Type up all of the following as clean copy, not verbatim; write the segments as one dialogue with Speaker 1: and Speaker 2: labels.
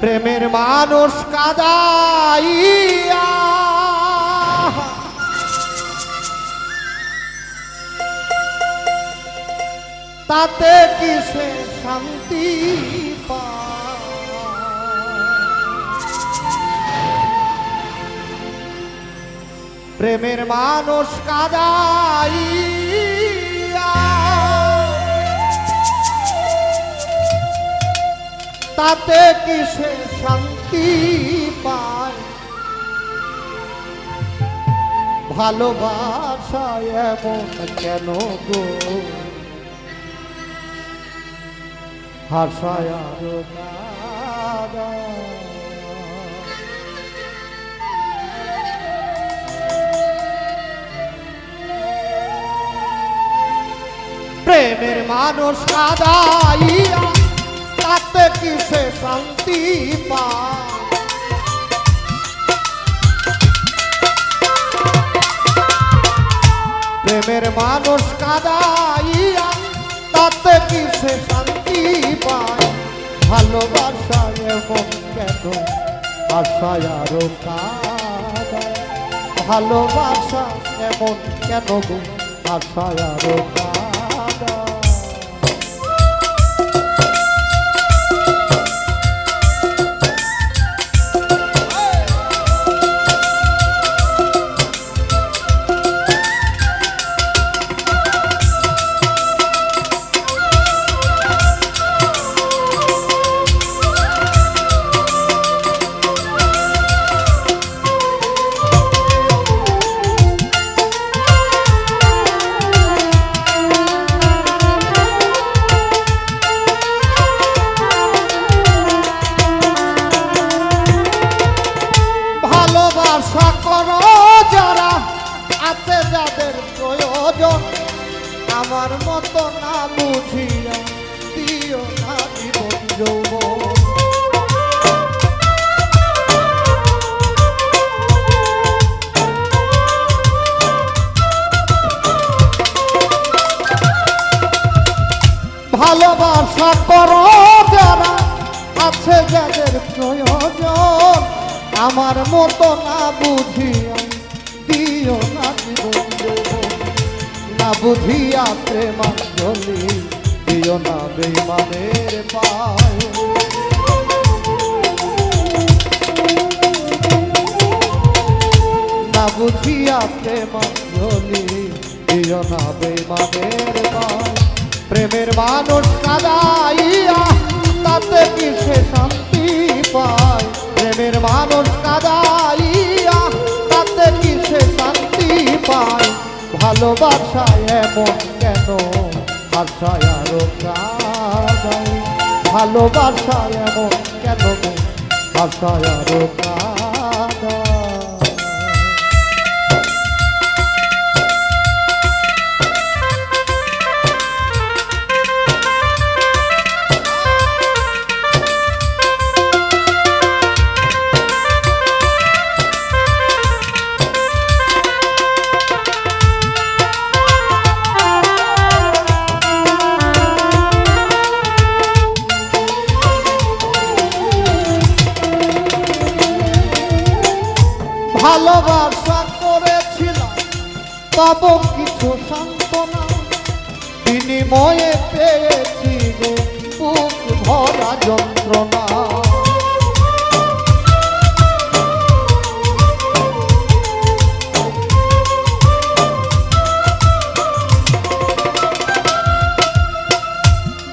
Speaker 1: প্রেমের মানুষ কাদাইয়া তাতে কিসে শান্তি পায়? প্রেমের মানুষ কাদাইয়া তাতে কিসে শান্তি পায়? ভালোবাসায় এমন কেন গো হাসায় আরো কাঁদায়? প্রেমের মানুষ কাদাইয়া তাতে কিসে শান্তি পায়? প্রেমের মানুষ কাদাইয়া তাতে কিসে শান্তি পায়? ভালোবাসায় এমন কেন আশায় আরো কাঁদায়? ভালোবাসা এমন কেন গো আশায় আরো কাঁদায়? আশা করো যারা আছে যাদের প্রয়োজন, আমার মতো না বুঝিয়া দিও না জীবন যৌবন। ভালোবাসা করো যারা আছে যাদের প্রয়োজন, আমার মতো না বুঝিয়া দিও না জীবন যৌবন। না বুঝিয়া প্রেমাঞ্জলি দিও না বেঈমানের পায়। না বুঝিয়া প্রেমাঞ্জলি দিও না বেঈমানের পায়। প্রেমের মানুষ কাদাইয়া তাতে কিসে শান্তি পায়? প্রেমের মানুষ কাদাইয়া তাতে কিসে শান্তি পায়? ভালোবাসায় এমন কেন আশায় আরো কাঁদায়? ভালোবাসায় এমন কেন আশায় আরো কাঁদায়? ভালোবাসা করেছিলাম পাবো কিছু সান্ত্বনা, বিনিময়ে পেয়েছি গো বুক ভরা যন্ত্রণা।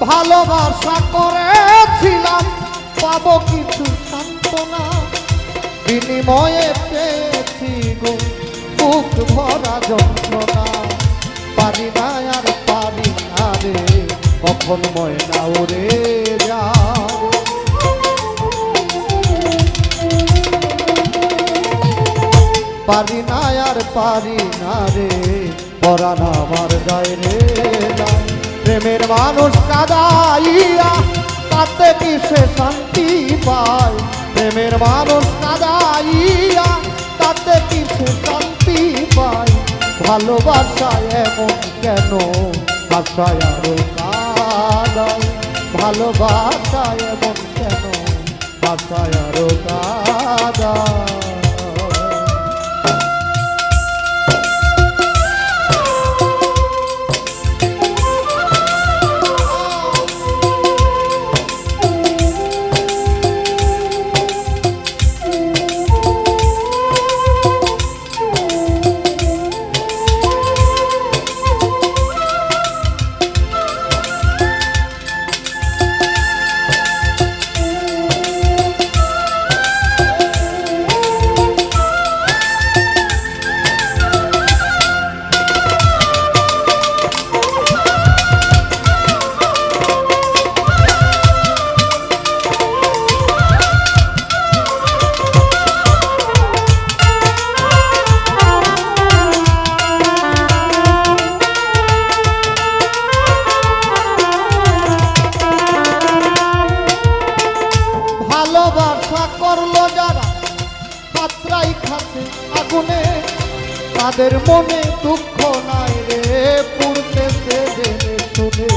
Speaker 1: ভালোবাসা করেছিলাম পাবো কিছু সান্ত্বনা, বিনিময়ে পেয়েছি গো বুক ভরা যন্ত্রণা। পারি না আর পারি না রে কখন ময়না উড়ে যায়। পারি না আর পারি না রে পরাণ আমার যায় রে যায়। প্রেমের মানুষ কাদাইয়া তাতে কিসে শান্তি পায়? প্রেমের মানুষ কাদাইয়া তাতে কিসে শান্তি পায়? ভালোবাসায় এমন কেন আশায় আরো কাঁদায়? ভালোবাসায় এমন কেন আশায় আরো কাদায়। ভালোবাসা করলো যারা পাত্রাই খাতে আগুনে, তাদের মনে দুঃখ নাই রে পুড়তেছে জেনে শুনে।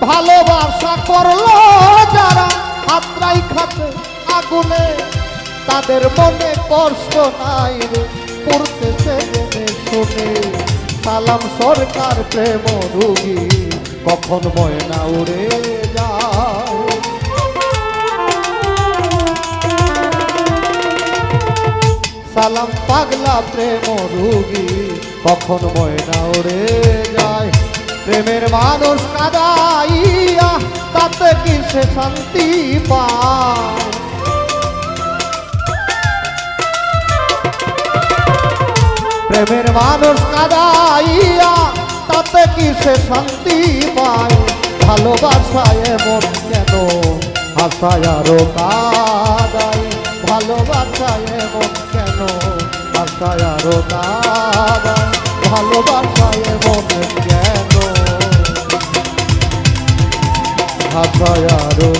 Speaker 1: ভালোবাসা করলো যারা পাত্রাই খাতে আগুনে, তাদের মনে কষ্ট নাই রে পড়তেছে জেনে শুনে। সালাম সরকার প্রেম রুগী কখন ময়না উড়ে যায়। সালাম পাগলা প্রেম রুগী কখন ময়না উড়ে যায়। প্রেমের মানুষ কাদাইয়া তাতে কি সে শান্তি পায়। প্রেমের মানুষ কাদাইয়া তাতে কি সে শান্তি পায়। ভালোবাসায় এমন কেন আশায় আরো কাদায়। ভালোবাসায় এমন কেন আশায় আরো কাদায়। ভালোবাসায় এমন কেন আশায় আরো